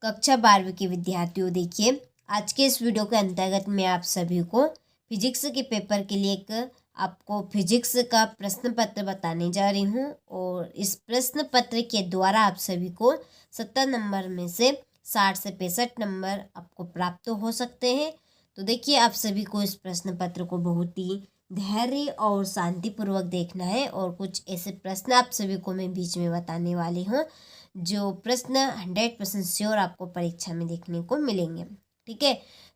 कक्षा 12वीं के विद्यार्थियों, देखिए आज के इस वीडियो के अंतर्गत मैं आप सभी को फिजिक्स के पेपर के लिए एक आपको फिजिक्स का प्रश्न पत्र बताने जा रही हूँ। और इस प्रश्न पत्र के द्वारा आप सभी को 70 नंबर में से 60 से 65 नंबर आपको प्राप्त हो सकते हैं। तो देखिए आप सभी को इस प्रश्न पत्र को बहुत ही धैर्य और शांतिपूर्वक देखना है। और कुछ ऐसे प्रश्न आप सभी को मैं बीच में बताने वाली हूँ जो प्रश्न 100% श्योर आपको परीक्षा में देखने को मिलेंगे। ठीक है,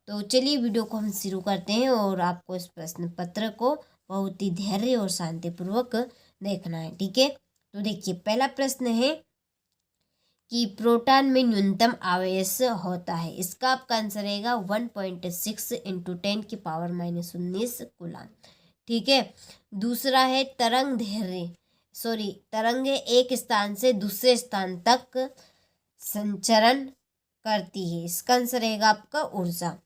तो चलिए वीडियो को हम शुरू करते हैं और आपको इस प्रश्न पत्र को बहुत ही धैर्य और शांतिपूर्वक देखना है। ठीक है, तो देखिए पहला प्रश्न है कि प्रोटॉन में न्यूनतम आवेश होता है। इसका आपका आंसर रहेगा 1.6 × 10⁻⁻19 कूलम। ठीक है, दूसरा है तरंग एक स्थान से दूसरे स्थान तक संचरण करती है। इसका आंसर रहेगा आपका ऊर्जा।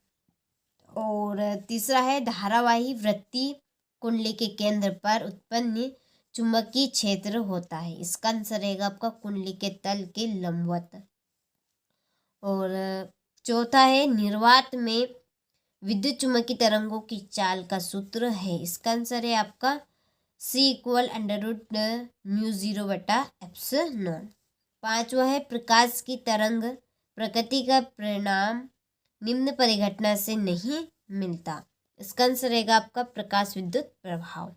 और तीसरा है धारावाही वृत्तीय कुंडली के केंद्र पर उत्पन्न चुंबकीय क्षेत्र होता है। इसका आंसर रहेगा आपका कुंडली के तल के लंबवत। और चौथा है निर्वात में विद्युत चुम्बकीय तरंगों की चाल का सूत्र है। इसका आंसर है आपका C = √μ0/ε0। पांचवा है प्रकाश की तरंग प्रकृति का परिणाम निम्न परिघटना से नहीं मिलता। इसका आंसर रहेगा आपका प्रकाश विद्युत प्रभाव।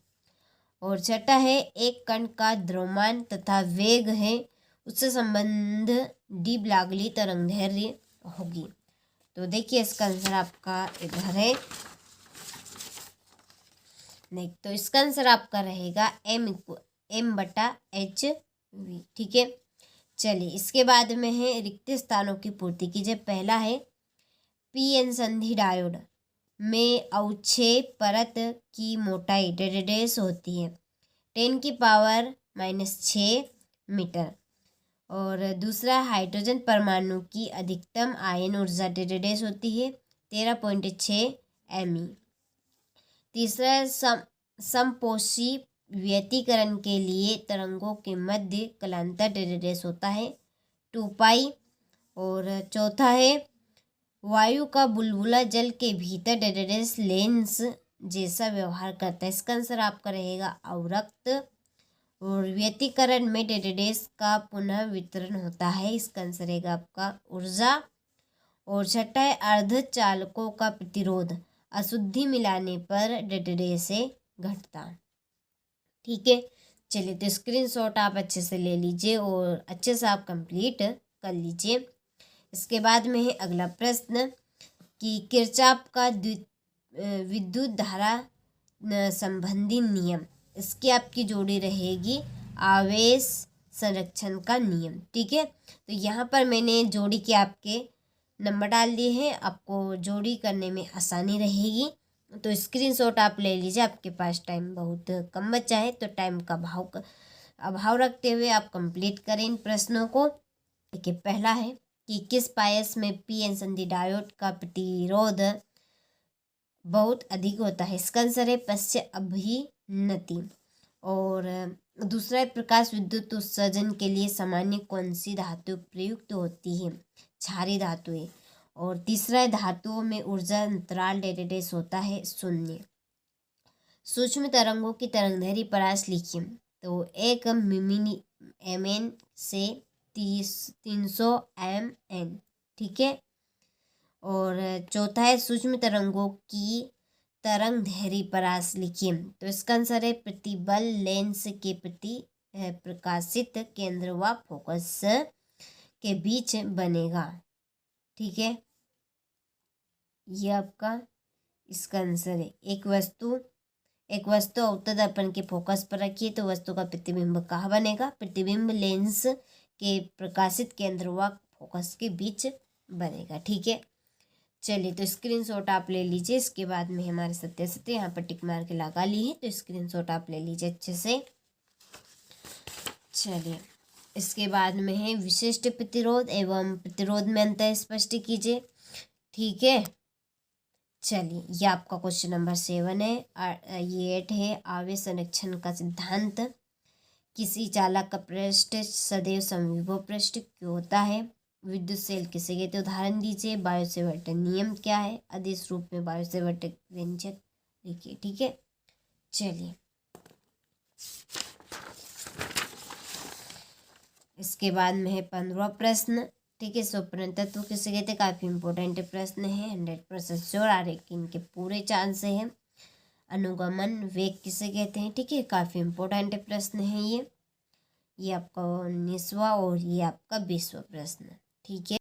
और छठा है एक कण का द्रव्यमान तथा वेग है उससे संबंध डी ब्लागली तरंगदैर्घ्य होगी। तो देखिए इसका आंसर आपका इधर है। नहीं, तो इसका आंसर आपका रहेगा m/h v। ठीक है, चलिए इसके बाद में है रिक्त स्थानों की पूर्ति कीजिए। पहला है पीएन संधि डायोड में अवक्षय परत की मोटाई डेडेडेस होती है 10⁻⁻6 मीटर। और दूसरा हाइड्रोजन परमाणु की अधिकतम आयन ऊर्जा डेडेडेस होती है 13.6 MeV। तीसरा समपोषी व्यतिकरण के लिए तरंगों के मध्य कलांतर डेडेडेस होता है 2π। और चौथा है वायु का बुलबुला जल के भीतर डेडेडेस लेंस जैसा व्यवहार करता है। इसका आंसर आपका रहेगा अवरक्त। और व्यतिकरण में डेडेडेस का पुनः वितरण होता है। इसका आंसर रहेगा आपका ऊर्जा। और छठा है अर्धचालकों का प्रतिरोध अशुद्धि मिलाने पर डेडेडेस से घटता। ठीक है, चलिए तो स्क्रीनशॉट आप अच्छे से ले लीजिए और अच्छे से आप कंप्लीट कर लीजिए। इसके बाद में है अगला प्रश्न कि किरचॉफ का विद्युत धारा संबंधी नियम। इसकी आपकी जोड़ी रहेगी आवेश संरक्षण का नियम। ठीक है, तो यहाँ पर मैंने जोड़ी के आपके नंबर डाल दिए हैं, आपको जोड़ी करने में आसानी रहेगी। तो स्क्रीनशॉट आप ले लीजिए। आपके पास टाइम बहुत कम बचा है तो टाइम का अभाव रखते हुए आप कंप्लीट करें इन प्रश्नों को। देखिए पहला है कि किस पायस में पीएन संधि डायोड का प्रतिरोध बहुत अधिक होता है। इसका आंसर है पश्च अभिनति। और दूसरा है प्रकाश विद्युत उत्सर्जन के लिए सामान्य कौन सी धातु प्रयुक्त होती है। क्षारीय धातु है। और तीसरा है धातुओं में ऊर्जा अंतराल डेडेडेस होता है 0। सूक्ष्म तरंगों की तरंगदैर्घ्य परास लिखिए। तो 1 mn से 300 mn। ठीक है, और चौथा है सूक्ष्म तरंगों की तरंगदैर्घ्य परास लिखिए। तो इसका आंसर है प्रतिबल लेंस के प्रति प्रकाशित केंद्र व फोकस के बीच बनेगा। ठीक है, ये आपका इसका आंसर है। एक वस्तु अवतल दर्पण के फोकस पर रखिए तो वस्तु का प्रतिबिंब कहाँ बनेगा। प्रतिबिंब लेंस के प्रकाशित केंद्र व फोकस के बीच बनेगा। ठीक है, चलिए तो स्क्रीनशॉट आप ले लीजिए। इसके बाद में हमारे सत्य यहाँ पर टिक मार के लगा ली है, तो स्क्रीनशॉट आप ले लीजिए अच्छे से। चलिए इसके बाद में है विशिष्ट प्रतिरोध एवं प्रतिरोध में अंतर स्पष्ट कीजिए। ठीक है, चलिए ये आपका क्वेश्चन नंबर 7 है। ये 8 है आवेश संरक्षण का सिद्धांत। किसी चालक का पृष्ठ सदैव समविभव पृष्ठ क्यों होता है। विद्युत सेल किसे कहते हैं, उदाहरण दीजिए। बायोसेवर्ट नियम क्या है, आदेश रूप में बायोसेवर्ट व्यंजक लिखिए। ठीक है, चलिए इसके बाद में है 15वां प्रश्न। ठीक है, स्वप्न तत्व किसे कहते हैं, काफी इंपॉर्टेंट प्रश्न है, 100% श्योर आ रहे कि इनके पूरे चांस है। अनुगमन वेग किसे कहते हैं, ठीक है, काफी इंपॉर्टेंट प्रश्न है ये आपका 19वां और ये आपका 20वां प्रश्न। ठीक है।